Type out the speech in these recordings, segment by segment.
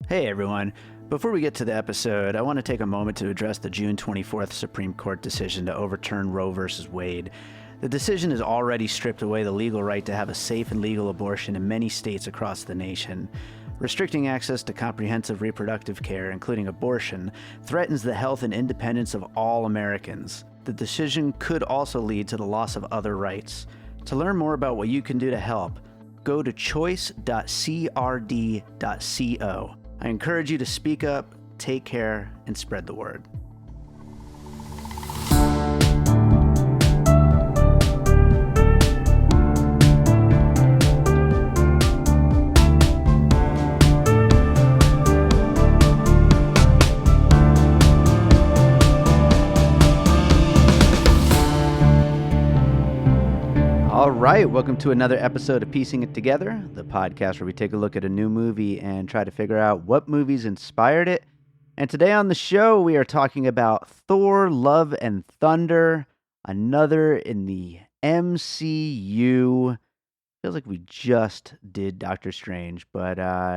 Hey everyone. Before we get to the episode, I want to take a moment to address the June 24th Supreme Court decision to overturn Roe v. Wade. The decision has already stripped away the legal right to have a safe and legal abortion in many states across the nation. Restricting access to comprehensive reproductive care, including abortion, threatens the health and independence of all Americans. The decision could also lead to the loss of other rights. To learn more about what you can do to help, go to choice.crd.co. I encourage you to speak up, take care, and spread the word. All right, welcome to another episode of Piecing It Together, the podcast where we take a look at a new movie and try to figure out what movies inspired it. And today on the show, we are talking about Thor, Love and Thunder, another in the MCU. Feels like we just did Doctor Strange, but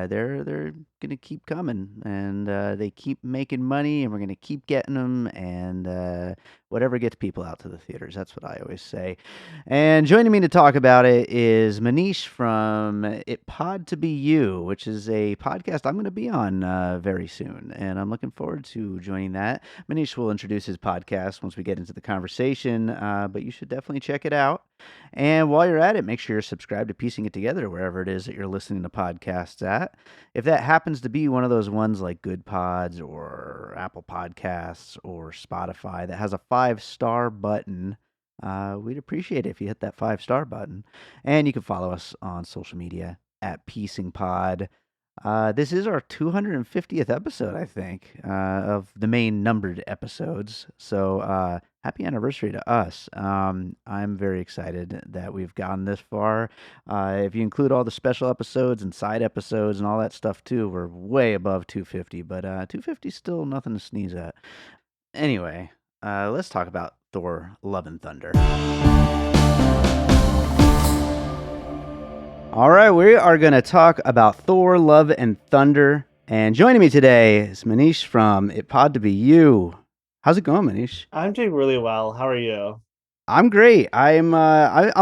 they're gonna keep coming, and they keep making money, and we're gonna keep getting them, and whatever gets people out to the theaters. That's what I always say. And joining me to talk about it is Manish from It Pod to Be You, which is a podcast I'm going to be on very soon, and I'm looking forward to joining that. Manish will introduce his podcast once we get into the conversation, but you should definitely check it out. And while you're at it, make sure you're subscribed to Piecing It Together wherever it is that you're listening to podcasts at. If that happens to be one of those ones like Good Pods or Apple Podcasts or Spotify that has a 5-star button, we'd appreciate it if you hit that 5-star button. And you can follow us on social media at Piecing Pod. This is our 250th episode, I think, of the main numbered episodes. So happy anniversary to us. I'm very excited that we've gotten this far. If you include all the special episodes and side episodes and all that stuff too, we're way above 250, but 250 is still nothing to sneeze at. Anyway, let's talk about Thor, Love and Thunder. All right, we are going to talk about Thor, Love and Thunder. And joining me today is Manish from It Pod to Be You. How's it going, Manish? I'm doing really well. How are you? I'm great. I'm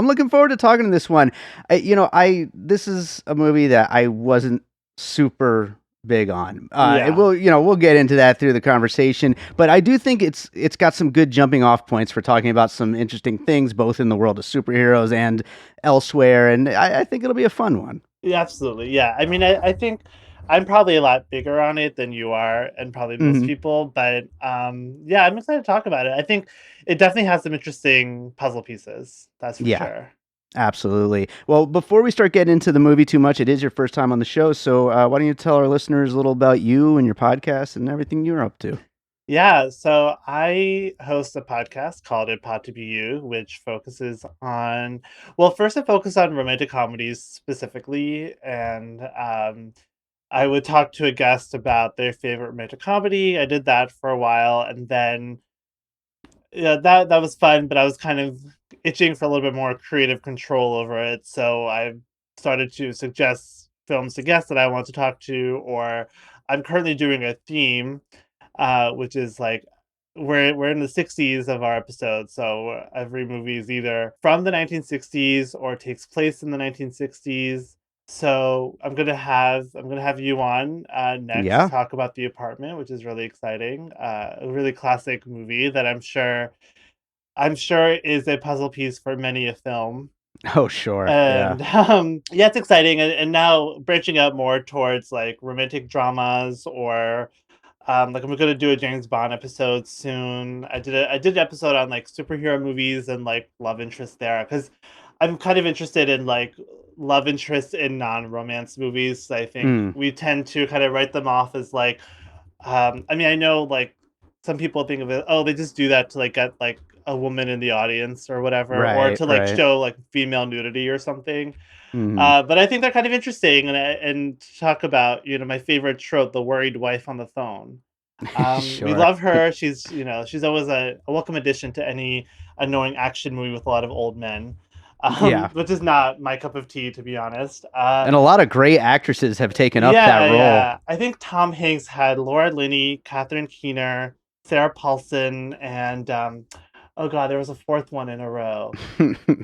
looking forward to talking to this one. This is a movie that I wasn't super big on. Yeah. We'll get into that through the conversation, but I do think it's got some good jumping off points for talking about some interesting things, both in the world of superheroes and elsewhere. And I think it'll be a fun one. Yeah, absolutely. Yeah. I mean, I think I'm probably a lot bigger on it than you are, and probably most people. But yeah, I'm excited to talk about it. I think it definitely has some interesting puzzle pieces. That's for sure. Absolutely. Well, before we start getting into the movie too much, it is your first time on the show. So why don't you tell our listeners a little about you and your podcast and everything you're up to? Yeah, so I host a podcast called It Pod to Be You, which focuses on, well, first it focuses on romantic comedies specifically, and I would talk to a guest about their favorite romantic comedy. I did that for a while, and then yeah, that was fun, but I was kind of itching for a little bit more creative control over it. So I started to suggest films to guests that I want to talk to, or I'm currently doing a theme, which is like we're in the 60s of our episode. So every movie is either from the 1960s or takes place in the 1960s. So I'm gonna have you on next to talk about The Apartment, which is really exciting. A really classic movie that I'm sure is a puzzle piece for many a film. Oh, sure. And yeah, it's exciting. And now branching out more towards like romantic dramas, or like I'm gonna do a James Bond episode soon. I did an episode on like superhero movies and like love interest there, because I'm kind of interested in like love interest in non-romance movies. I think we tend to kind of write them off as like, I mean, I know like some people think of it, oh, they just do that to like get like a woman in the audience or whatever, or to like show like female nudity or something. But I think they're kind of interesting, and talk about, my favorite trope, the worried wife on the phone. We love her. She's always a welcome addition to any annoying action movie with a lot of old men. Yeah. which is not my cup of tea, to be honest. And a lot of great actresses have taken up that Yeah, role. yeah. I think Tom Hanks had Laura Linney, Catherine Keener, Sarah Paulson, and oh god, there was a fourth one in a row.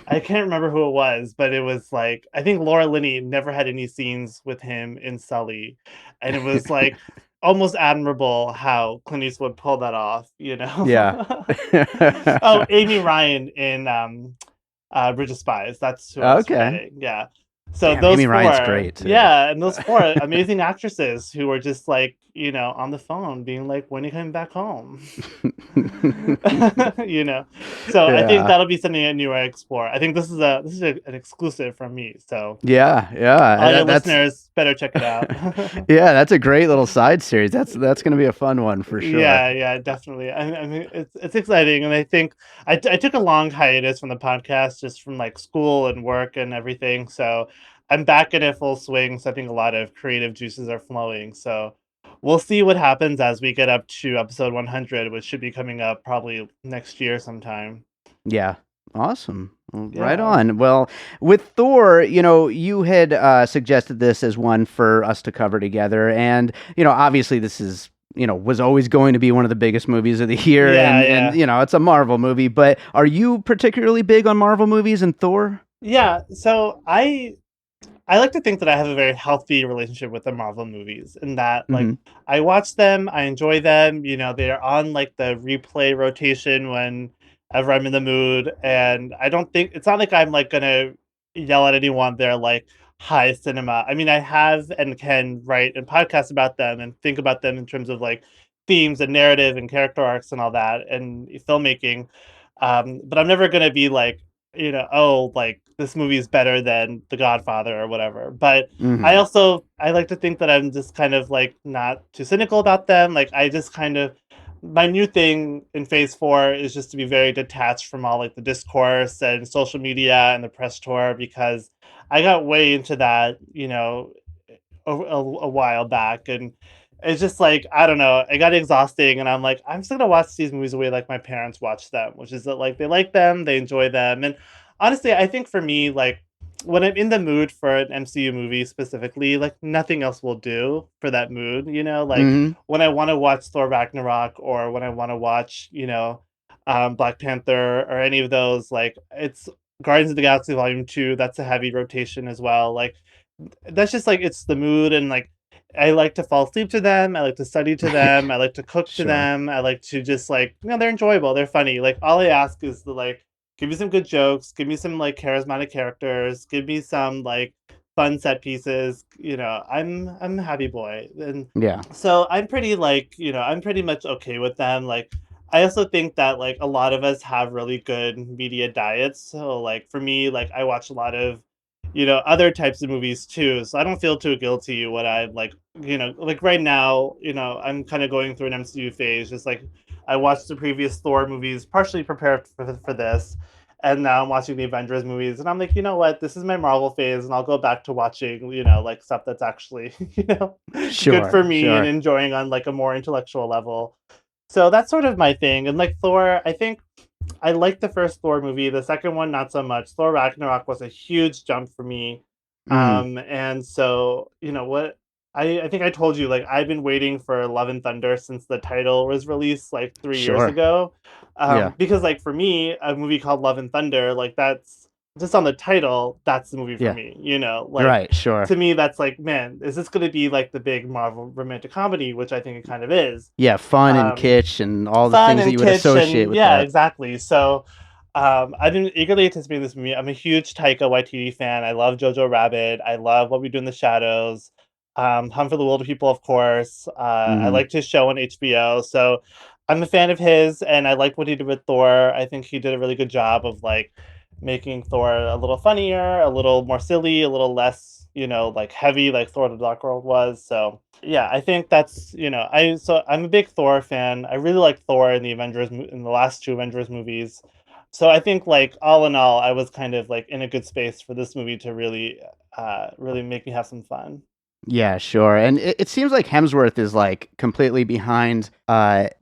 I can't remember who it was, but it was like I think Laura Linney never had any scenes with him in Sully, and it was like almost admirable how Clint Eastwood pulled that off, you Yeah. know. Oh, Amy Ryan in Bridge of Spies. That's who I was Okay. forgetting. Yeah. So Damn, those Amy Ryan's four, great too. yeah, and those four amazing actresses who were just like, on the phone being like, "When are you coming back home?" you know. So I think Yeah. that'll be something new I explore. I think an exclusive from me. So Yeah, yeah. all your That's listeners better check it out. yeah, that's a great little side series. That's going to be a fun one for sure. Yeah, yeah, definitely. I mean, it's exciting, and I think I took a long hiatus from the podcast just from like school and work and everything. So I'm back in it full swing. So I think a lot of creative juices are flowing. So we'll see what happens as we get up to episode 100, which should be coming up probably next year sometime. Yeah. Awesome. Well, right Yeah. on. Well, with Thor, you had suggested this as one for us to cover together. And, obviously this is, was always going to be one of the biggest movies of the year. Yeah, And yeah. it's a Marvel movie. But are you particularly big on Marvel movies and Thor? Yeah, so I like to think that I have a very healthy relationship with the Marvel movies in that like Hmm. I watch them, I enjoy them, they're on like the replay rotation whenever I'm in the mood and I don't think it's not like I'm like gonna yell at anyone they're like high cinema. I mean I have and can write and podcast about them and think about them in terms of like themes and narrative and character arcs and all that and filmmaking. But I'm never gonna be like, oh, like this movie is better than The Godfather or whatever. But Hmm. I like to think that I'm just kind of like not too cynical about them. Like I just kind of my new thing in phase four is just to be very detached from all like the discourse and social media and the press tour because I got way into that, a while back and it's just like I don't know, it got exhausting and I'm like I'm just gonna watch these movies the way like my parents watch them, which is that like they like them, they enjoy them. And honestly I think for me like when I'm in the mood for an MCU movie specifically, like nothing else will do for that mood, like Hmm. when I want to watch Thor Ragnarok or when I want to watch, Black Panther or any of those, like it's Guardians of the Galaxy Volume 2, that's a heavy rotation as well. Like that's just like it's the mood and like I like to fall asleep to them. I like to study to them. I like to cook to Sure. them. I like to just like, they're enjoyable. They're funny. Like all I ask is to like give me some good jokes, give me some like charismatic characters, give me some like fun set pieces. I'm a happy boy. And Yeah. so I'm pretty like, I'm pretty much okay with them. Like I also think that like a lot of us have really good media diets. So like for me, like I watch a lot of other types of movies too. So I don't feel too guilty when I like, like right now, I'm kind of going through an MCU phase. Just like I watched the previous Thor movies, partially prepared for this. And now I'm watching the Avengers movies, and I'm like, you know what? This is my Marvel phase, and I'll go back to watching, like stuff that's actually, good Sure. for me and Sure. enjoying on like a more intellectual level. So that's sort of my thing. And like Thor, I think I liked the first Thor movie. The second one, not so much. Thor Ragnarok was a huge jump for me. Hmm. And so, what I think I told you, like, I've been waiting for Love and Thunder since the title was released like 3 years Sure. ago. Yeah. Because, like, for me, a movie called Love and Thunder, like, that's just on the title, that's the movie for Yeah. me, like, Right. Sure. to me, that's like, man, is this going to be like the big Marvel romantic comedy, which I think it kind of is. Yeah. Fun and Um, kitsch and all the Fun things that and you would kitsch associate and with yeah, that. exactly. So I've been eagerly anticipating this movie. I'm a huge Taika Waititi fan. I love Jojo Rabbit. I love What We Do in the Shadows. Hunt for the Wilder People, of course. I Hmm. liked his show on HBO, so I'm a fan of his, and I liked what he did with Thor. I think he did a really good job of like making Thor a little funnier, a little more silly, a little less, like heavy, like Thor: The Dark World was. So yeah, I think that's I'm a big Thor fan. I really like Thor in in the last two Avengers movies. So I think like all in all, I was kind of like in a good space for this movie to really really make me have some fun. Yeah, sure. And it seems like Hemsworth is like completely behind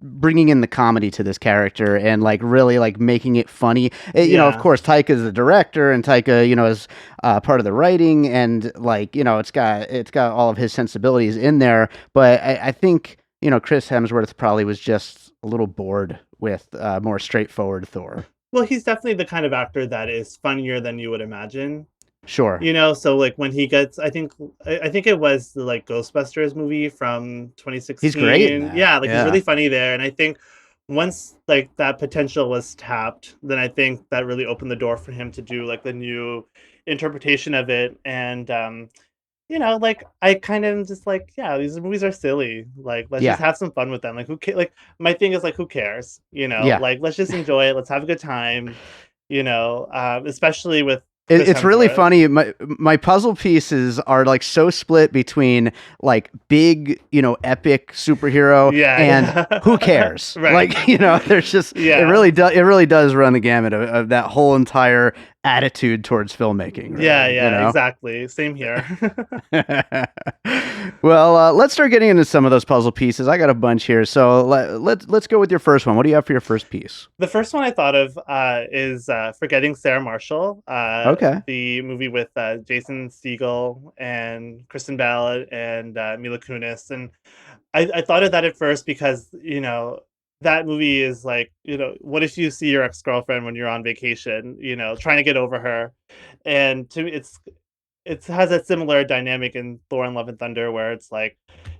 bringing in the comedy to this character and like really like making it funny. Of Yeah. course, Taika's the director and Taika, is part of the writing and like, it's got all of his sensibilities in there. But I think, Chris Hemsworth probably was just a little bored with more straightforward Thor. Well, he's definitely the kind of actor that is funnier than you would imagine. Sure. So like when he gets, I think it was the like Ghostbusters movie from He's great in 2016. that. Yeah, like he's Yeah. really funny there, and I think once like that potential was tapped, then I think that really opened the door for him to do like the new interpretation of it. And like I kind of just like, yeah, these movies are silly. Like let's just Yeah. have some fun with them. Like like my thing is like who cares? Yeah. Like let's just enjoy it. Let's have a good time. Especially with It, Chris it's really Hemsworth. funny. My puzzle pieces are like so split between like big, epic superhero Yeah, and who yeah. cares? Right. Like, there's just Yeah. it really does run the gamut of that whole entire attitude towards filmmaking, Yeah, really, yeah, exactly. Same here. Well, let's start getting into some of those puzzle pieces. I got a bunch here, so let's go with your first one. What do you have for your first piece? The first one I thought of is Forgetting Sarah Marshall, Okay. the movie with Jason Segel and Kristen Bell and Mila Kunis. And I thought of that at first because, that movie is like, what if you see your ex-girlfriend when you're on vacation, trying to get over her. And to me, it has a similar dynamic in Thor and Love and Thunder where it's like,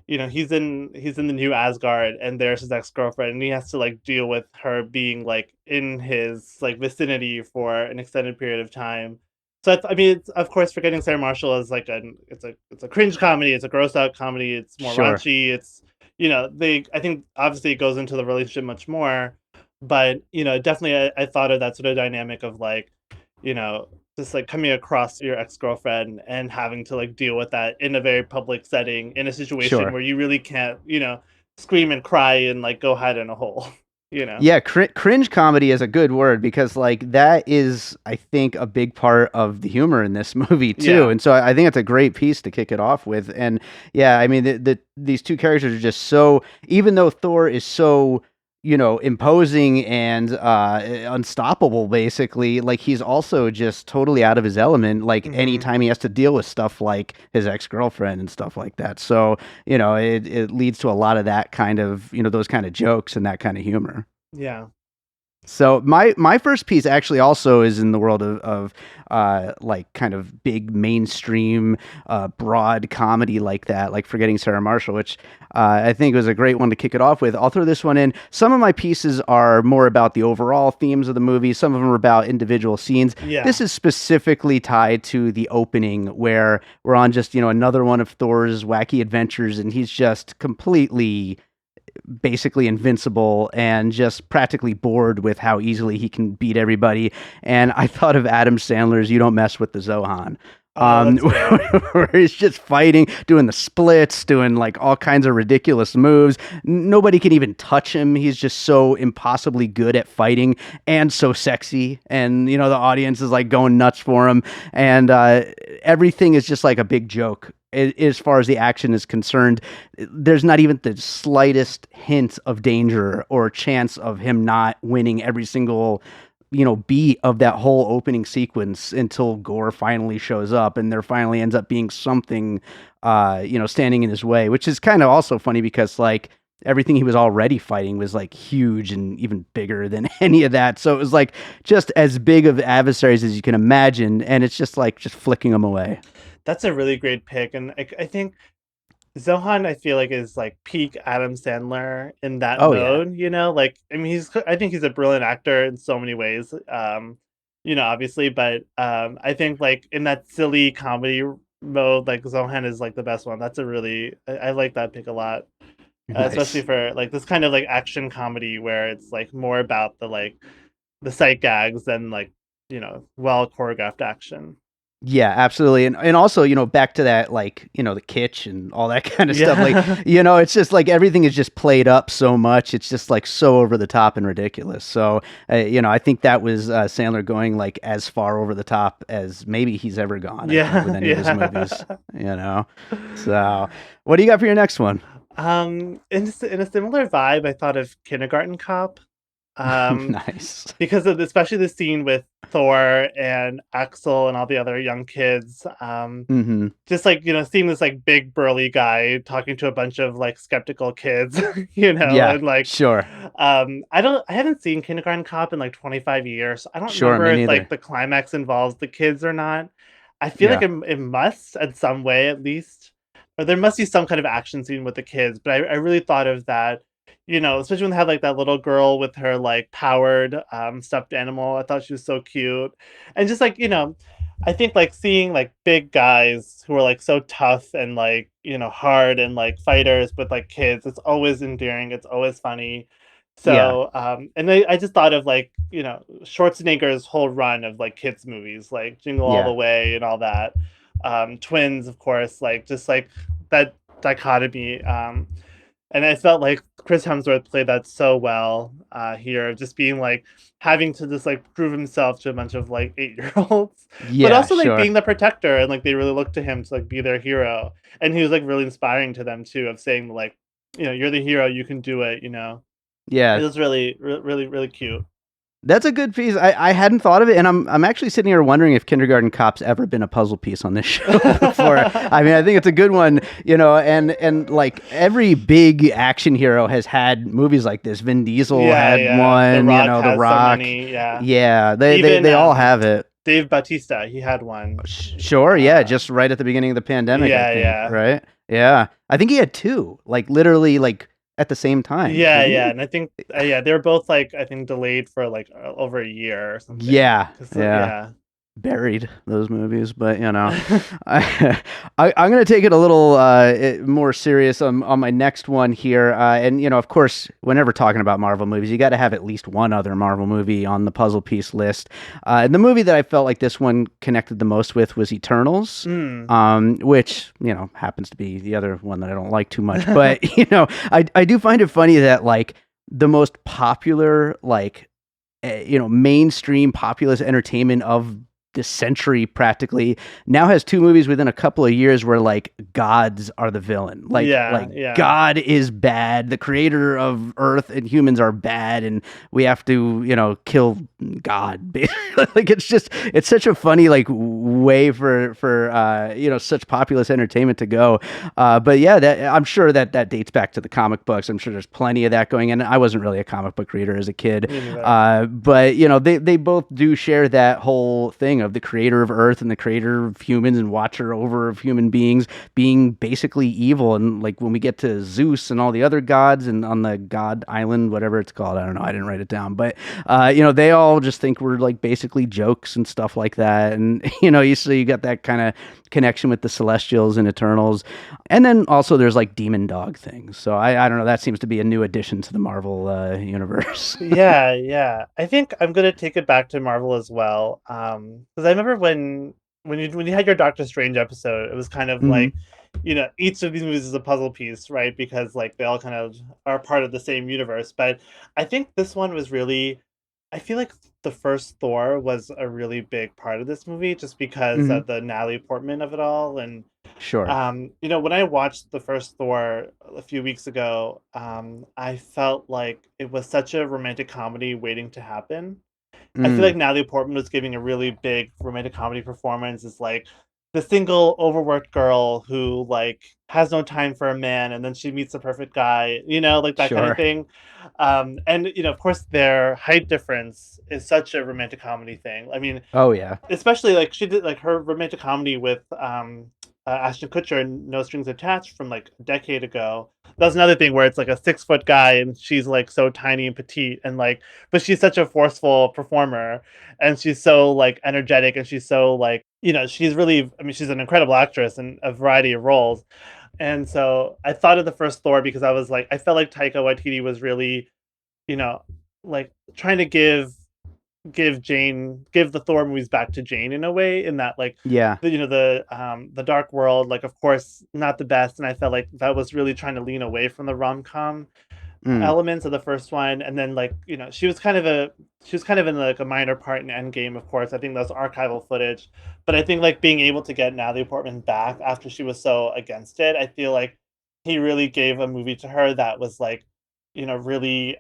he's in the new Asgard and there's his ex-girlfriend and he has to like deal with her being like in his like vicinity for an extended period of time. So I mean, it's, of course, Forgetting Sarah Marshall is like it's a cringe comedy, it's a gross out comedy, it's more Sure. raunchy, it's they I think obviously it goes into the relationship much more, but definitely I thought of that sort of dynamic of like, you know, just like coming across your ex-girlfriend and having to like deal with that in a very public setting in a situation Sure. where you really can't, scream and cry and like go hide in a hole, you know. Yeah, cringe comedy is a good word because like that is, I think, a big part of the humor in this movie too. Yeah. And so I think it's a great piece to kick it off with. And yeah, I mean, these two characters are just so. Even though Thor is so, imposing and unstoppable, basically, like he's also just totally out of his element. Like Hmm. anytime he has to deal with stuff like his ex girlfriend and stuff like that. So it leads to a lot of that kind of those kind of jokes and that kind of humor. Yeah. So my first piece actually also is in the world of like kind of big mainstream broad comedy like that, like Forgetting Sarah Marshall, which I think was a great one to kick it off with. I'll throw this one in. Some of my pieces are more about the overall themes of the movie. Some of them are about individual scenes. Yeah. This is specifically tied to the opening where we're on just another one of Thor's wacky adventures, and he's just completely basically invincible and just practically bored with how easily he can beat everybody. And I thought of Adam Sandler's "You Don't Mess with the Zohan." Oh, that's great. Where he's just fighting, doing the splits, doing like all kinds of ridiculous moves. Nobody can even touch him. He's just so impossibly good at fighting and so sexy. And, the audience is like going nuts for him. And everything is just like a big joke as far as the action is concerned. There's not even the slightest hint of danger or chance of him not winning every single beat of that whole opening sequence until Gore finally shows up and there finally ends up being something standing in his way, which is kind of also funny because like everything he was already fighting was like huge and even bigger than any of that. So it was like just as big of adversaries as you can imagine, and it's just like just flicking them away. That's a really great pick, and I think Zohan, I feel like, is like peak Adam Sandler in that Oh yeah. mode. Like I mean, I think he's a brilliant actor in so many ways. Obviously, but I think like in that silly comedy mode, like Zohan is like the best one. That's a really I like that pick a lot, especially Nice. for like this kind of like action comedy where it's like more about the sight gags than like well choreographed action. Yeah, absolutely. And also, back to that, like, the kitsch and all that kind of stuff. Like, Yeah. it's just like everything is just played up so much. It's just like so over the top and ridiculous. So, I think that was Sandler going like as far over the top as maybe he's ever gone, I think, with Yeah, any of his movies, yeah. you know? So, what do you got for your next one? In a similar vibe, I thought of Kindergarten Cop. Um, Nice. because of especially the scene with Thor and Axel and all the other young kids. Hmm. Just like, seeing this like big burly guy talking to a bunch of like skeptical kids, Yeah, and like sure. I haven't seen Kindergarten Cop in like 25 years. I don't Sure, remember me if like neither. the climax involves the kids or not. I feel like Yeah. it must in some way at least. Or there must be some kind of action scene with the kids, but I really thought of that, especially when they have like that little girl with her like powered stuffed animal. I thought she was so cute. And just like, I think like seeing like big guys who are like so tough and like, hard and like fighters with like kids, it's always endearing, it's always funny. Yeah. So, and I just thought of like, Schwarzenegger's whole run of like kids movies, like Jingle All the Yeah. Way and all that. Twins, of course, like just like that dichotomy. And I felt like Chris Hemsworth played that so well here, just being like having to just like prove himself to a bunch of like 8-year-olds, but Yeah, also like sure. being the protector and like they really look to him to like be their hero. And he was like really inspiring to them too, of saying like, you're the hero, you can do it. It Yeah. was really, really, really cute. That's a good piece. I hadn't thought of it, and I'm actually sitting here wondering if Kindergarten Cop's ever been a puzzle piece on this show before. I mean, I think it's a good one, and like every big action hero has had movies like this. Vin Diesel Yeah, had yeah. The one, Rock The has so Rock. many. Yeah, Yeah, they they even they all have it. Dave Bautista, he had one. Sure, yeah, Uh, just right at the beginning of the pandemic, I yeah, think, yeah. right? Yeah. I think he had two, like literally like at the same time, Yeah, didn't yeah, he? and I think yeah, they were both like I think delayed for like over a year or something. Yeah, Cause yeah. yeah. Buried those movies, but I'm going to take it a little more serious on my next one here. And of course, whenever talking about Marvel movies, you got to have at least one other Marvel movie on the puzzle piece list. And the movie that I felt like this one connected the most with was Eternals. Mm. Which happens to be the other one that I don't like too much, but I do find it funny that like the most popular like mainstream populist entertainment of this century practically now has two movies within a couple of years where like gods are the villain. Like Yeah, yeah. God is bad. The creator of Earth and humans are bad, and we have to, kill God. Like it's such a funny like way for such populist entertainment to go. But yeah, that I'm sure that dates back to the comic books. I'm sure there's plenty of that going in. I wasn't really a comic book reader as a kid, Me neither. but they both do share that whole thing of the creator of Earth and the creator of humans and watcher over of human beings being basically evil. And like when we get to Zeus and all the other gods and on the God Island, whatever it's called, I don't know, I didn't write it down, but they all just think we're like basically jokes and stuff like that. And you got that kind of connection with the Celestials and Eternals, and then also there's like demon dog things. So I don't know. That seems to be a new addition to the Marvel universe. Yeah, yeah. I think I'm gonna take it back to Marvel as well. Because I remember when you had your Doctor Strange episode, it was kind of Hmm. like, each of these movies is a puzzle piece, right? Because like they all kind of are part of the same universe. But I think this one was really, I feel like the first Thor was a really big part of this movie, just because Hmm. of the Natalie Portman of it all, and Sure. when I watched the first Thor a few weeks ago, I felt like it was such a romantic comedy waiting to happen. I feel Mm, like Natalie Portman was giving a really big romantic comedy performance. It's like the single overworked girl who like has no time for a man, and then she meets the perfect guy, like that kind of sure. thing. And of course, their height difference is such a romantic comedy thing. I mean, Oh yeah. especially like she did like her romantic comedy with Ashton Kutcher in No Strings Attached from like a decade ago. That's another thing where it's like a 6 foot guy and she's like so tiny and petite and like, but she's such a forceful performer and she's so like energetic and she's so like, she's really, I mean, she's an incredible actress in a variety of roles. And so I thought of the first Thor because I was like, I felt like Taika Waititi was really, you know, like trying to give give the Thor movies back to Jane in a way, in that like Yeah. the Dark World, like of course not the best, and I felt like that was really trying to lean away from the rom-com Mm. elements of the first one, and then like she was kind of in like a minor part in Endgame, of course. I think that's archival footage, but I think like being able to get Natalie Portman back after she was so against it, I feel like he really gave a movie to her that was like, really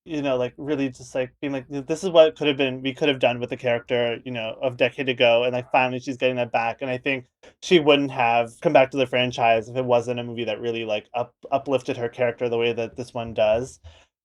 like really just like being like, this is what could have been we could have done with the character, of decade ago, and like finally she's getting that back. And I think she wouldn't have come back to the franchise if it wasn't a movie that really like uplifted her character the way that this one does.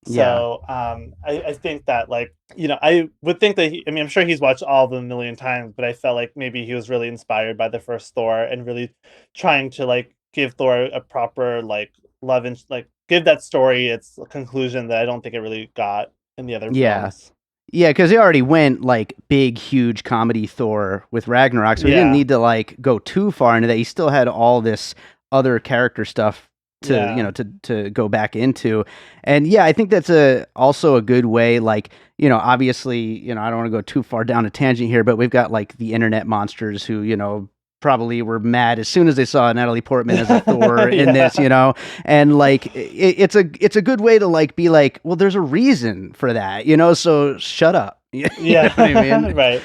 Yeah. So I think that like, I would think that I mean, I'm sure he's watched all of them a million times, but I felt like maybe he was really inspired by the first Thor and really trying to like give Thor a proper like love and like give that story its conclusion that I don't think it really got in the other Yeah. films. Yeah, because they already went like big, huge comedy Thor with Ragnarok, so he didn't Yeah, need to like go too far into that. He still had all this other character stuff to yeah, to go back into, and yeah, I think that's also a good way. Like obviously, I don't want to go too far down a tangent here, but we've got like the internet monsters who probably were mad as soon as they saw Natalie Portman as a Thor in yeah, this, and like it's a good way to like be like, well, there's a reason for that, so shut up. You know yeah, what I mean? right.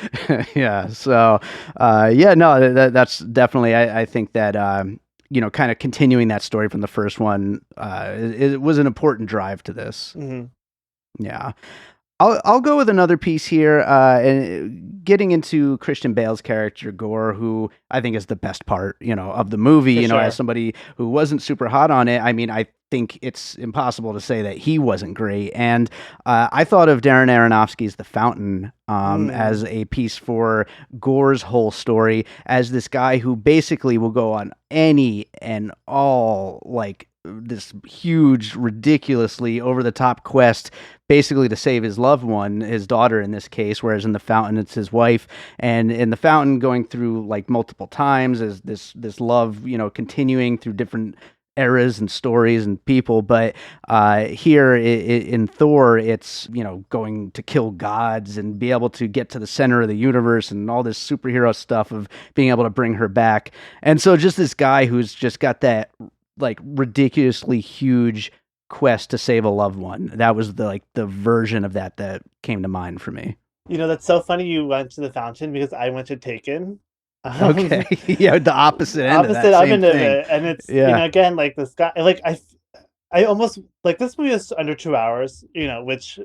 Yeah. So, yeah, no, that's definitely, I think that, kind of continuing that story from the first one, it was an important drive to this. Hmm. Yeah. I'll go with another piece here, and getting into Christian Bale's character Gore, who I think is the best part, of the movie. For As sure. somebody who wasn't super hot on it, I mean, I think it's impossible to say that he wasn't great. And I thought of Darren Aronofsky's The Fountain Mm. as a piece for Gore's whole story, as this guy who basically will go on any and all like this huge, ridiculously over the top quest basically to save his loved one, his daughter in this case, whereas in the fountain it's his wife. And in the fountain, going through like multiple times as this love, continuing through different eras and stories and people. But here in Thor, it's going to kill gods and be able to get to the center of the universe and all this superhero stuff of being able to bring her back. And so just this guy who's just got that like ridiculously huge quest to save a loved one. That was the version of that came to mind for me. That's so funny you went to the fountain because I went to Taken. Okay. Um, Yeah, the opposite end of that opposite same oven of thing. it, and it's Yeah. again like this guy like I almost like this movie is under 2 hours, which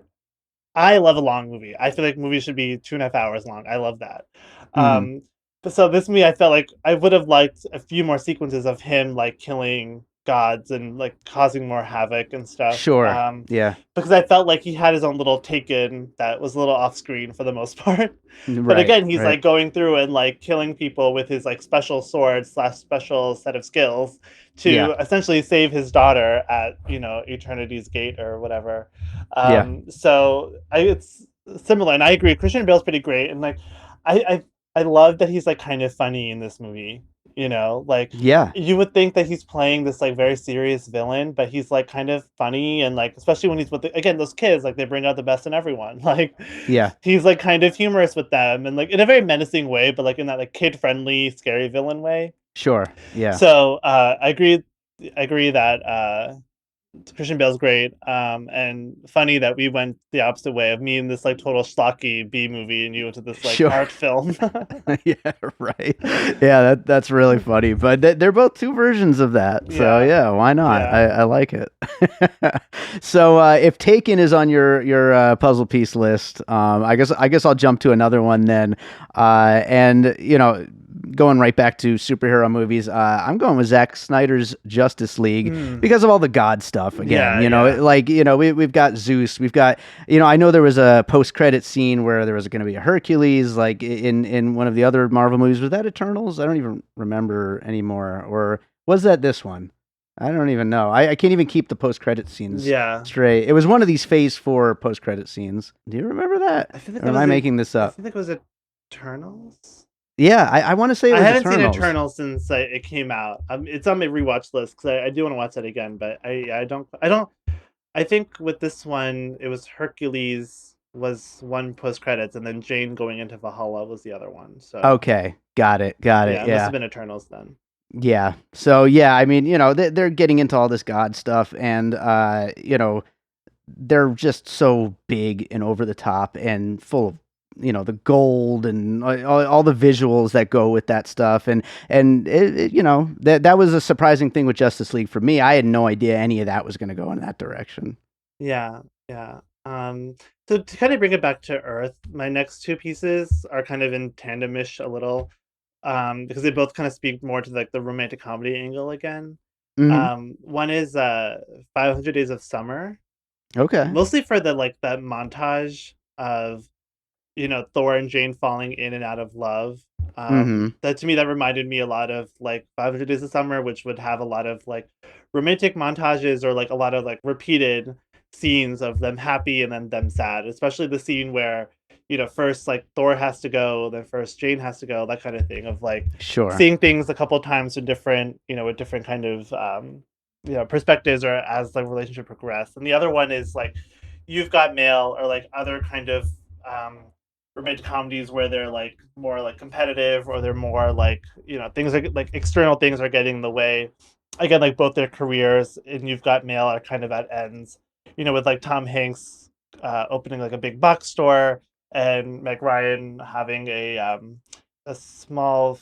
I love a long movie. I feel like movies should be 2.5 hours long. I love that. Hmm. But so this movie, I felt like I would have liked a few more sequences of him like killing gods and like causing more havoc and stuff. Sure. Yeah. Because I felt like he had his own little Taken that was a little off screen for the most part. But Right. again, he's Right. like going through and like killing people with his like special sword slash special set of skills Yeah. to essentially save his daughter at Eternity's Gate or whatever. Yeah. So it's similar, and I agree. Christian Bale's pretty great, and like I I love that he's like kind of funny in this movie. Like Yeah. you would think that he's playing this like very serious villain, but he's like kind of funny, and like especially when he's with again those kids, like they bring out the best in everyone. Like Yeah. he's like kind of humorous with them, and like in a very menacing way, but like in that like kid friendly, scary villain way. Sure. Yeah. So I agree that Christian Bale's great, and funny that we went the opposite way of me in this like total schlocky B movie, and you into this like Sure. art film. Yeah, right. Yeah, that's really funny. But they're both two versions of that. So Yeah, yeah, why not? yeah, I like it. So if Taken is on your puzzle piece list, I guess I'll jump to another one then. And going right back to superhero movies, I'm going with Zack Snyder's Justice League mm, because of all the God stuff. Again, yeah, yeah, we've got Zeus, we've got I know there was a post credit scene where there was going to be a Hercules, like in one of the other Marvel movies. Was that Eternals? I don't even remember anymore. Or was that this one? I don't even know. I can't even keep the post credit scenes yeah. straight. It was one of these Phase 4 post credit scenes. Do you remember that? I think that Or that am was I it. making this I up? think that was Eternals. Yeah, I want to say it I was haven't seen Eternals. Eternals since it came out. It's on my rewatch list because I do want to watch that again. But I don't. I think with this one it was Hercules. was one post credits, and then Jane going into Valhalla was the other one. So Okay, got it, yeah, it must yeah. have been Eternals then. Yeah. So yeah, I mean, they're getting into all this God stuff, and they're just so big and over the top and full of the gold and all the visuals that go with that stuff, and that was a surprising thing with Justice League for me. I had no idea any of that was going to go in that direction. Yeah, yeah. So to kind of bring it back to Earth, my next two pieces are kind of in tandemish a little, because they both kind of speak more to like the romantic comedy angle again. Hmm. One is 500 Days of Summer, Okay. mostly for the like that montage of Thor and Jane falling in and out of love. Hmm. That to me, that reminded me a lot of like 500 Days of Summer, which would have a lot of like romantic montages or like a lot of like repeated scenes of them happy and then them sad, especially the scene where, first like Thor has to go, then first Jane has to go, that kind of thing of like Sure. seeing things a couple times in different, with different kind of, perspectives or as the relationship progressed. And the other one is like, You've Got Mail or like other kind of, um, romantic comedies where they're like more like competitive or they're more like things are like external things are getting in the way again, like both their careers and You've Got Mail are kind of at ends, with like Tom Hanks opening like a big bookstore and Meg Ryan having a small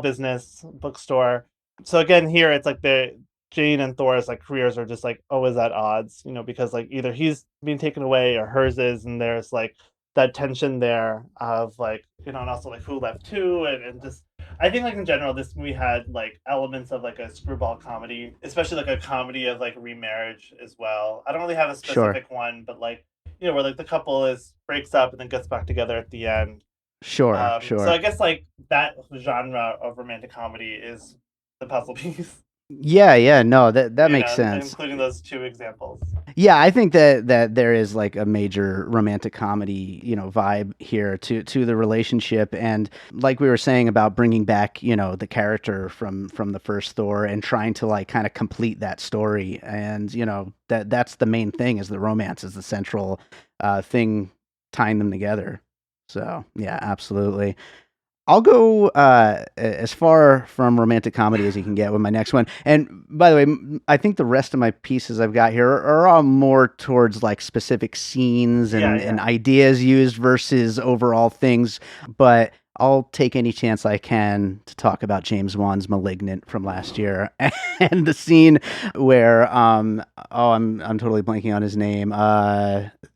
business bookstore. So again, here it's like the Jane and Thor's like careers are just like always at odds, because like either he's being taken away or hers is, and there's like that tension there of like, and also like who left who, and just I think like in general this movie had like elements of like a screwball comedy, especially like a comedy of like remarriage as well. I don't really have a Sure. specific one, but like where like the couple is breaks up and then gets back together at the end. Sure. So Sure. I guess like that genre of romantic comedy is the puzzle piece, Yeah. Yeah. No, that makes sense. including those two examples. Yeah, I think that there is like a major romantic comedy, vibe here to the relationship, and like we were saying about bringing back, the character from the first Thor and trying to like kind of complete that story, and that's the main thing is the romance is the central thing tying them together. So yeah, absolutely. I'll go as far from romantic comedy as you can get with my next one. And by the way, I think the rest of my pieces I've got here are all more towards like specific scenes Yeah, and yeah. ideas used versus overall things. But I'll take any chance I can to talk about James Wan's *Malignant* from last year and the scene where I'm totally blanking on his name.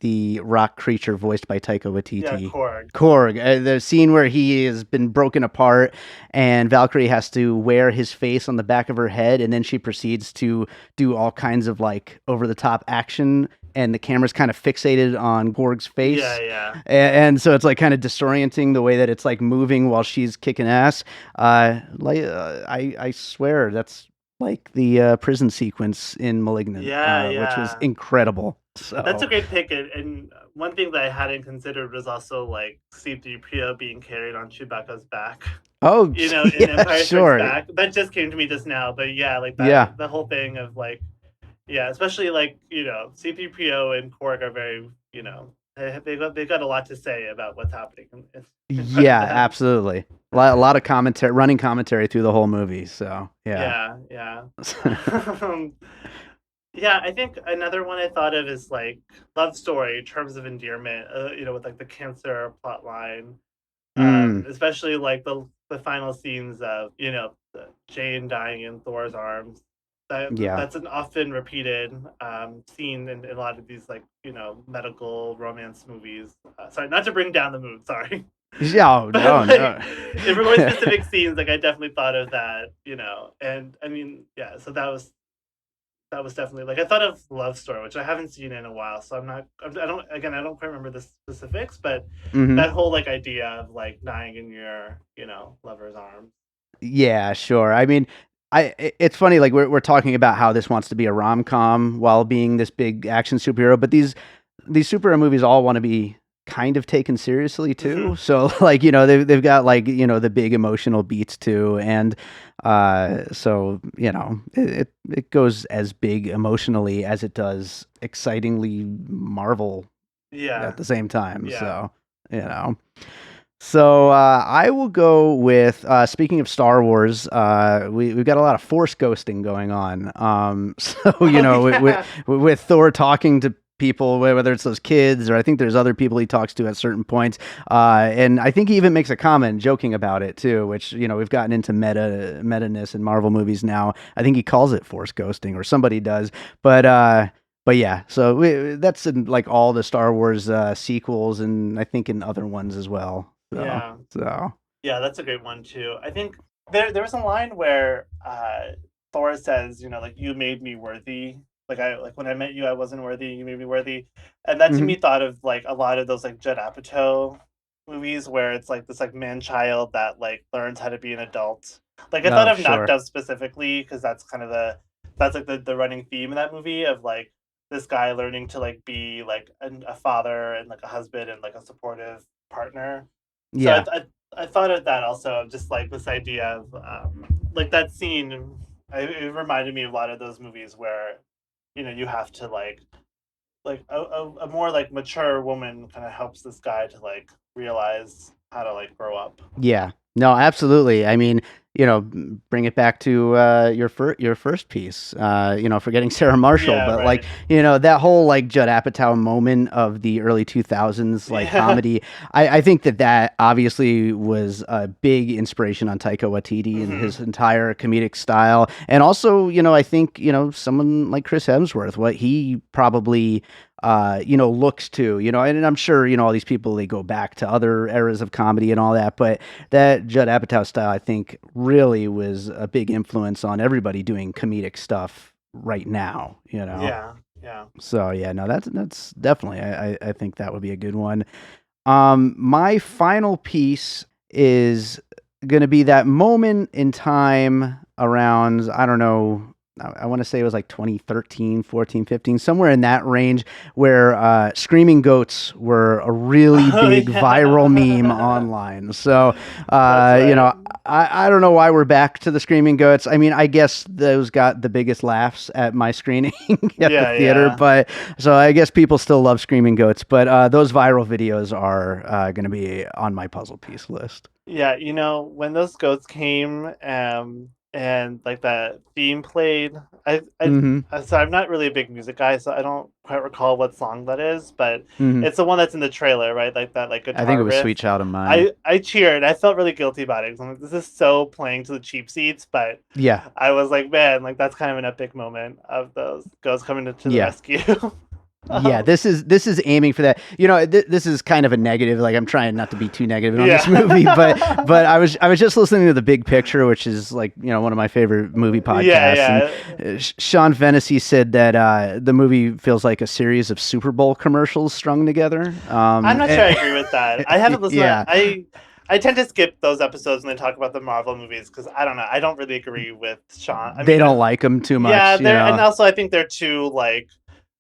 The rock creature voiced by Taika Yeah, Waititi. Korg. Korg, the scene where he has been broken apart and Valkyrie has to wear his face on the back of her head, and then she proceeds to do all kinds of like over the top action, and the camera's kind of fixated on Korg's Yeah, face. yeah. And so it's like kind of disorienting the way that it's like moving while she's kicking ass. I swear that's like the prison sequence in *Malignant*, Yeah, which was yeah. incredible. That's So, a great pick, and one thing that I hadn't considered was also like C-3PO being carried on Chewbacca's back. oh In yeah, Empire Strikes sure, Back. That just came to me just now, but yeah, like yeah. that the whole thing of like especially like C-3PO and Korg are very they got a lot to say about what's happening in front of Yeah, them. absolutely. A lot of commentary, running commentary through the whole movie. So yeah. Yeah, yeah. Um, Yeah, I think another one I thought of is like love story in terms of endearment. With like the cancer plot line, Mm, especially like the final scenes of Jane dying in Thor's arms. yeah. That's an often repeated scene in a lot of these like medical romance movies. Sorry, not to bring down the mood. Sorry. Yeah. Oh, But no, like, no. if we're going specific scenes, like I definitely thought of that, and I mean, yeah. So that was definitely like I thought of Love Story, which I haven't seen in a while, so I don't quite remember the specifics, but Hmm. that whole like idea of like dying in your lover's arms. Yeah, sure. I mean, it's funny. Like we're talking about how this wants to be a rom com while being this big action superhero, but these superhero movies all want to be kind of taken seriously Hmm. too. So like they've got like the big emotional beats too, and so it goes as big emotionally as it does excitingly Marvel Yeah. at the same time. Yeah. So, you know. So I will go with speaking of Star Wars. We've got a lot of force ghosting going on. So you Oh know, yeah. with Thor talking to people, whether it's those kids or I think there's other people he talks to at certain points. And I think he even makes a comment joking about it too, which you know we've gotten into meta-ness in Marvel movies now. I think he calls it force ghosting or somebody does, but. But yeah, so that's in like all the Star Wars sequels, and I think in other ones as well. So, Yeah. so Yeah, that's a great one too. I think there was a line where Thor says, like you made me worthy. Like when I met you, I wasn't worthy. You made me worthy, and that to mhm. me thought of like a lot of those like Judd Apatow movies where it's like this like man child that like learns how to be an adult. Like I thought Oh, of Knocked sure. Up specifically because that's kind of that's like the running theme in that movie of like this guy learning to like be like a father and like a husband and like a supportive partner. So Yeah. I thought of that also, just like this idea of like that scene. It reminded me of a lot of those movies where you have to like a more like mature woman kind of helps this guy to like realize how to like grow up. Yeah. No, absolutely. I mean, you know, bring it back to your first piece. You know, forgetting Sarah Marshall, Yeah, but like, right. you know, that whole like Judd Apatow moment of the early 2000s like Yeah. comedy. I think that obviously was a big inspiration on Taika Waititi and Hmm. his entire comedic style. And also, you know, I think, you know, someone like Chris Hemsworth, what he probably you know, looks to, you know, and I'm sure, you know, all these people, they go back to other eras of comedy and all that, but that Judd Apatow style, I think, really was a big influence on everybody doing comedic stuff right now, you know? Yeah. Yeah. So yeah, no, that's definitely, I think that would be a good one. My final piece is going to be that moment in time around, I don't know, I want to say it was like 2013, 14, 15, somewhere in that range where screaming goats were a really Oh big viral meme yeah. online. So, That's you right. know, I don't know why we're back to the screaming goats. I mean, I guess those got the biggest laughs at my screening at the Yeah. theater, Yeah. but so I guess people still love screaming goats, but those viral videos are going to be on my puzzle piece list. Yeah, when those goats came, and like that theme played, Hmm. so I'm not really a big music guy, so I don't quite recall what song that is, but Hmm. it's the one that's in the trailer, right? Like that, like I think it guitar was riff. "Sweet Child of Mine." I cheered. I felt really guilty about it 'cause I'm like, this is so playing to the cheap seats, but Yeah, I was like, man, like that's kind of an epic moment of those goats coming to the yeah. rescue. Yeah, um, this is aiming for that. You know, this is kind of a negative. Like I'm trying not to be too negative on this movie, yeah, but I was just listening to The Big Picture, which is like you know one of my favorite movie yeah, podcasts, and yeah. Sean Fennessy said that the movie feels like a series of Super Bowl commercials strung together. I'm not sure I agree with that. I haven't listened to Yeah, I tend to skip those episodes when they talk about the Marvel movies because I don't know. I don't really agree with Sean. I they mean, don't like him too yeah, much, you they're and know. also I think they're too like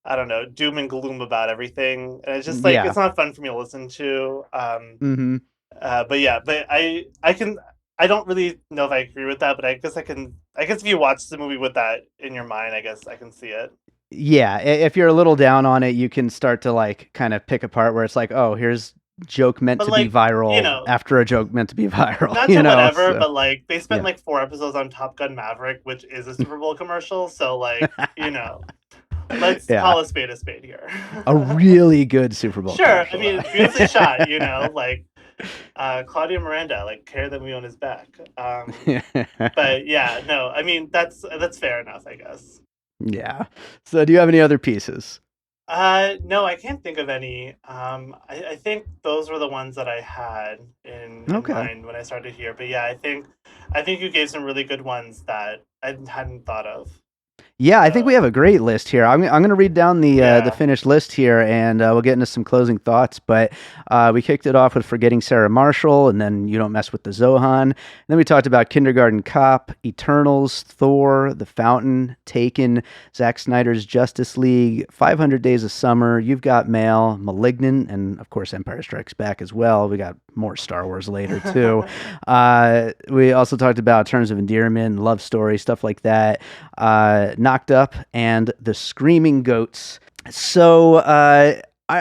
I don't know doom and gloom about everything, and it's just like Yeah. it's not fun for me to listen to. Hmm. But yeah, but I don't really know if I agree with that, but I guess if you watch the movie with that in your mind, I guess I can see it. Yeah, if you're a little down on it, you can start to like kind of pick apart where it's like, oh, here's joke meant But to be like viral after a joke meant to be viral, not you to know. whatever, So but like they spent yeah, like 4 episodes on Top Gun Maverick, which is a Super Bowl commercial. So like, let's yeah, call a spade here. a really good Super Bowl Sure, I commercial. mean beautifully shot, like Claudia Miranda, like care that we on his back. But yeah, no, I mean that's fair enough, I guess. Yeah. So do you have any other pieces? No, I can't think of any. I think those were the ones that I had in Okay. mind when I started here. But yeah, I think you gave some really good ones that I hadn't thought of. Yeah, I think we So have a great list here. I'm going to read down the yeah. finished list here, and we'll get into some closing thoughts. But we kicked it off with Forgetting Sarah Marshall, and then You Don't Mess with the Zohan. And then we talked about Kindergarten Cop, Eternals, Thor, The Fountain, Taken, Zack Snyder's Justice League, 500 Days of Summer, You've Got Mail, Malignant, and of course Empire Strikes Back as well. We got more Star Wars later too. We also talked about Terms of Endearment, Love Story, stuff like that. Knocked Up, and The Screaming Goats. So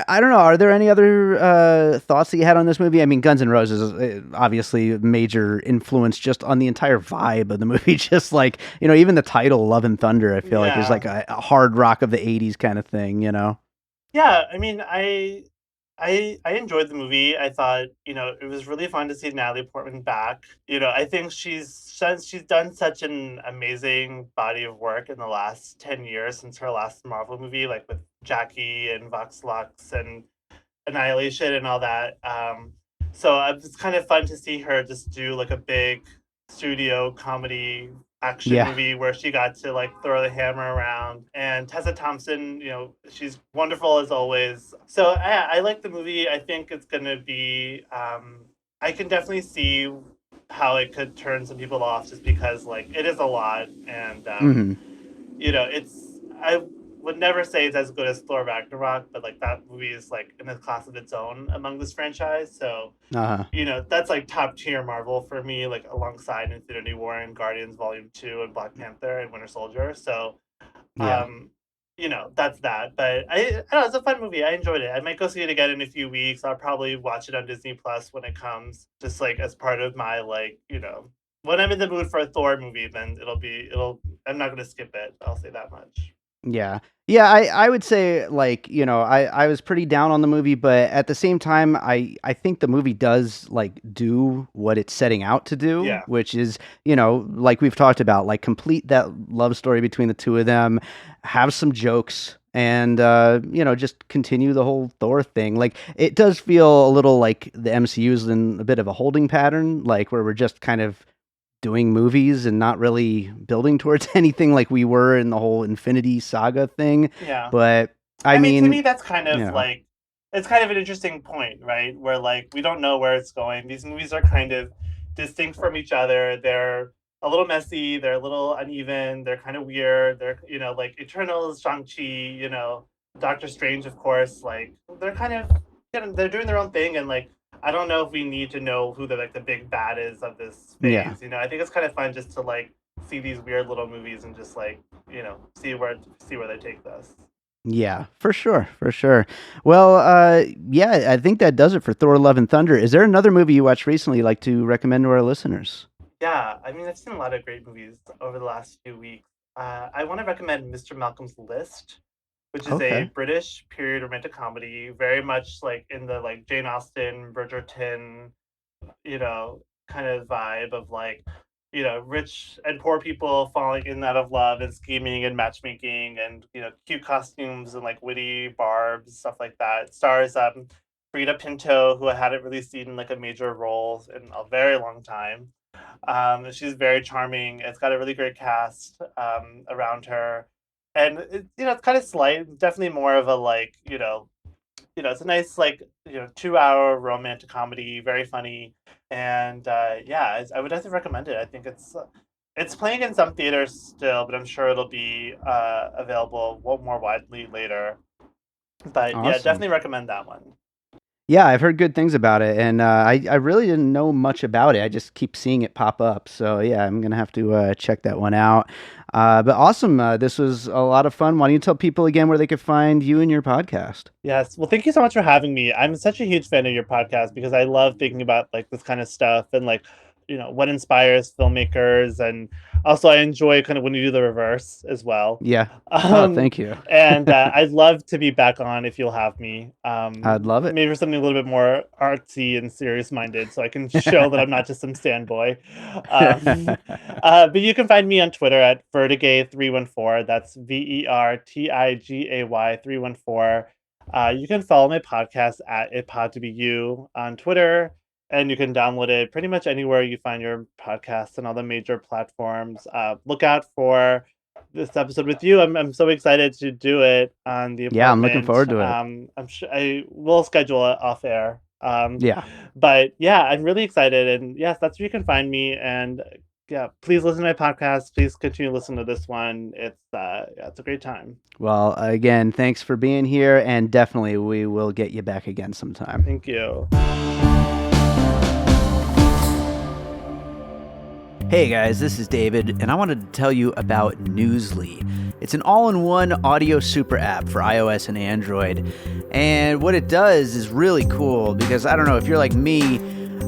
I don't know. Are there any other thoughts that you had on this movie? I mean, Guns N' Roses is obviously a major influence just on the entire vibe of the movie. Just like, even the title, Love and Thunder, I feel like is Yeah. like a hard rock of the 80s kind of thing, Yeah, I mean, I enjoyed the movie. I thought, it was really fun to see Natalie Portman back. I think she's done such an amazing body of work in the last 10 years since her last Marvel movie, like with Jackie and Vox Lux and Annihilation and all that. So it's kind of fun to see her just do like a big studio comedy action Yeah. movie where she got to like throw the hammer around. And Tessa Thompson, she's wonderful as always. So I like the movie. I think it's gonna be. I can definitely see how it could turn some people off just because like it is a lot and Hmm. it's I would never say it's as good as Thor Ragnarok, but like that movie is like in a class of its own among this franchise. So, Uh-huh. that's like top tier Marvel for me, like alongside Infinity War and Guardians Volume 2 and Black Panther and Winter Soldier. So, Yeah. um, that's that. But I don't know, it's a fun movie. I enjoyed it. I might go see it again in a few weeks. I'll probably watch it on Disney Plus when it comes, just like as part of my like, when I'm in the mood for a Thor movie, then I'm not gonna skip it. I'll say that much. Yeah. Yeah, I would say like, I was pretty down on the movie, but at the same time, I think the movie does like do what it's setting out to do, Yeah. which is, like we've talked about, like complete that love story between the two of them, have some jokes and just continue the whole Thor thing. Like it does feel a little like the MCU is in a bit of a holding pattern, like where we're just kind of doing movies and not really building towards anything like we were in the whole Infinity Saga thing. Yeah. But I I mean, to mean, me, that's kind you of know, like, it's kind of an interesting point, right? Where like we don't know where it's going. These movies are kind of distinct from each other. They're a little messy. They're a little uneven. They're kind of weird. They're, like Eternals, Shang-Chi, Doctor Strange, of course. Like they're kind of, they're doing their own thing. And like, I don't know if we need to know who the big bad is of this yeah. phase. I think it's kind of fun just to like see these weird little movies and just like, see where they take us. Yeah, for sure, for sure. Well, yeah, I think that does it for Thor: Love and Thunder. Is there another movie you watched recently you'd like to recommend to our listeners? Yeah, I mean, I've seen a lot of great movies over the last few weeks. I want to recommend Mr. Malcolm's List, which is a Okay. British period romantic comedy, very much like in the like Jane Austen, Bridgerton, kind of vibe of like, rich and poor people falling in and out of love and scheming and matchmaking and cute costumes and like witty barbs, stuff like that. It stars Frida Pinto, who I hadn't really seen in like a major role in a very long time. She's very charming. It's got a really great cast around her, and it's kind of slight. Definitely more of a like it's a nice like 2 hour romantic comedy, very funny, and yeah, I would definitely recommend it. I think it's playing in some theaters still, but I'm sure it'll be available more widely later. But yeah, Awesome. definitely recommend that one. Yeah, I've heard good things about it, and I really didn't know much about it. I just keep seeing it pop up. So yeah, I'm gonna have to check that one out. But awesome, this was a lot of fun. Why don't you tell people again where they could find you and your podcast? Yes. Well, thank you so much for having me. I'm such a huge fan of your podcast because I love thinking about like this kind of stuff and like, what inspires filmmakers. And also I enjoy kind of when you do the reverse as well. Yeah. Oh, Um, thank you. and I'd love to be back on if you'll have me. I'd love it. Maybe for something a little bit more artsy and serious minded so I can show that I'm not just some standboy. Um, but you can find me on Twitter at Vertigay314. That's VERTIGAY314. You can follow my podcast at It Pod to Be You on Twitter, and you can download it pretty much anywhere you find your podcasts and all the major platforms. Look out for this episode with you. I'm so excited to do it on the Yeah, I'm looking apartment. forward to it. I'm sure I will schedule it off air. Yeah. But yeah, I'm really excited, and yes, that's where you can find me. And yeah, please listen to my podcast. Please continue to listen to this one. Yeah, it's a great time. Well, again, thanks for being here, and definitely we will get you back again sometime. Thank you. Hey guys, this is David, and I wanted to tell you about Newsly. It's an all-in-one audio super app for iOS and Android, and what it does is really cool because, I don't know, if you're like me,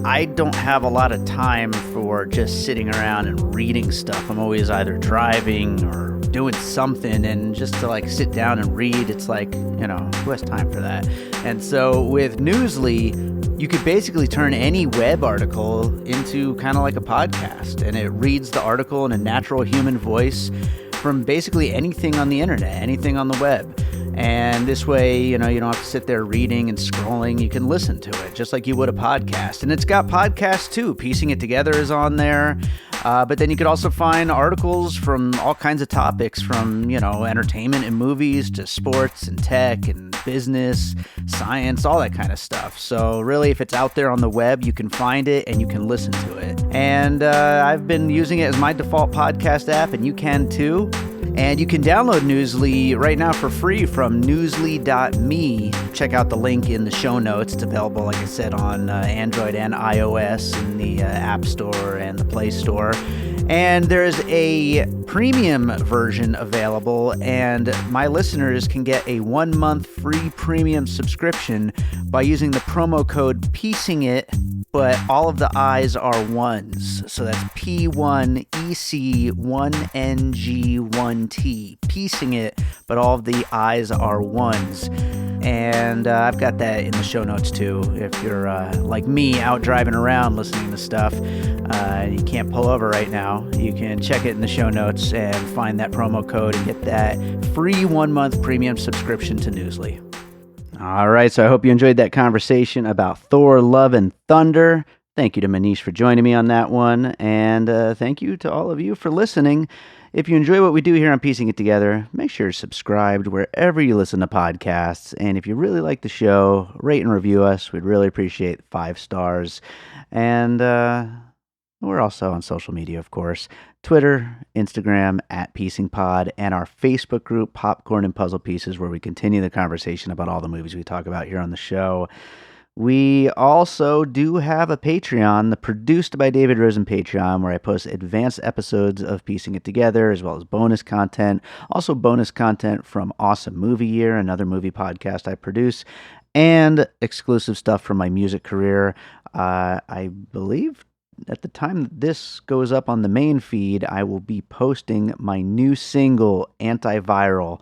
I don't have a lot of time for just sitting around and reading stuff. I'm always either driving or doing something, and just to like sit down and read, it's like, who has time for that? And so with Newsly, you could basically turn any web article into kind of like a podcast, and it reads the article in a natural human voice from basically anything on the internet, anything on the web. And this way, you don't have to sit there reading and scrolling. You can listen to it just like you would a podcast. And it's got podcasts too. Piecing It Together is on there. But then you could also find articles from all kinds of topics, from, entertainment and movies to sports and tech and business, science, all that kind of stuff. So really, if it's out there on the web, you can find it and you can listen to it. And I've been using it as my default podcast app, and you can too. And you can download Newsly right now for free from newsly.me. Check out the link in the show notes. It's available, like I said, on Android and iOS in the App Store and the Play Store. And there's a premium version available, and my listeners can get a 1-month free premium subscription by using the promo code PIECINGIT, but all of the I's are ones. So that's P1EC1NG1T. Piecing It, but all of the I's are ones. And I've got that in the show notes too. If you're like me, out driving around listening to stuff, you can't pull over right now, you can check it in the show notes and find that promo code and get that free 1-month premium subscription to Newsly. All right, so I hope you enjoyed that conversation about Thor, Love, and Thunder. Thank you to Manish for joining me on that one, and thank you to all of you for listening. If you enjoy what we do here on Piecing It Together, make sure you're subscribed wherever you listen to podcasts. And if you really like the show, rate and review us. We'd really appreciate 5 stars. And we're also on social media, of course. Twitter, Instagram, @PiecingPod, and our Facebook group, Popcorn and Puzzle Pieces, where we continue the conversation about all the movies we talk about here on the show. We also do have a Patreon, the Produced by David Rosen Patreon, where I post advanced episodes of Piecing It Together, as well as bonus content. Also bonus content from Awesome Movie Year, another movie podcast I produce, and exclusive stuff from my music career. I believe at the time this goes up on the main feed, I will be posting my new single, Antiviral,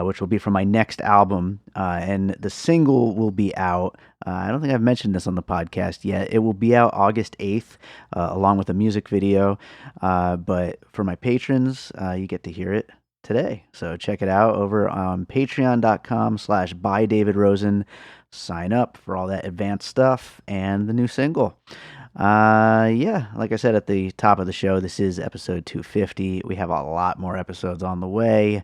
which will be from my next album. And the single will be out. I don't think I've mentioned this on the podcast yet. It will be out August 8th, along with a music video. But for my patrons, you get to hear it today. So check it out over on patreon.com/bydavidrosen. Sign up for all that advanced stuff and the new single. Like I said at the top of the show, this is episode 250. We have a lot more episodes on the way,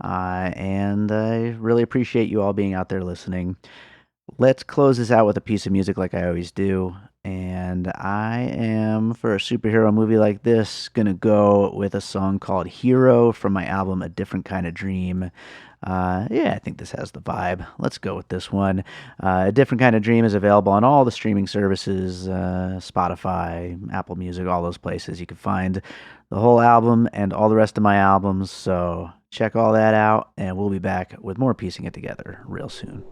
and I really appreciate you all being out there listening. Let's close this out with a piece of music like I always do, and I am, for a superhero movie like this, gonna go with a song called Hero from my album A Different Kind of Dream. I think this has the vibe. Let's go with this one. A Different Kind of Dream is available on all the streaming services, Spotify, Apple Music, all those places. You can find the whole album and all the rest of my albums, so check all that out, and we'll be back with more Piecing It Together real soon.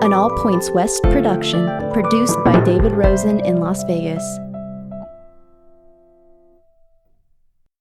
An All Points West production, produced by David Rosen in Las Vegas.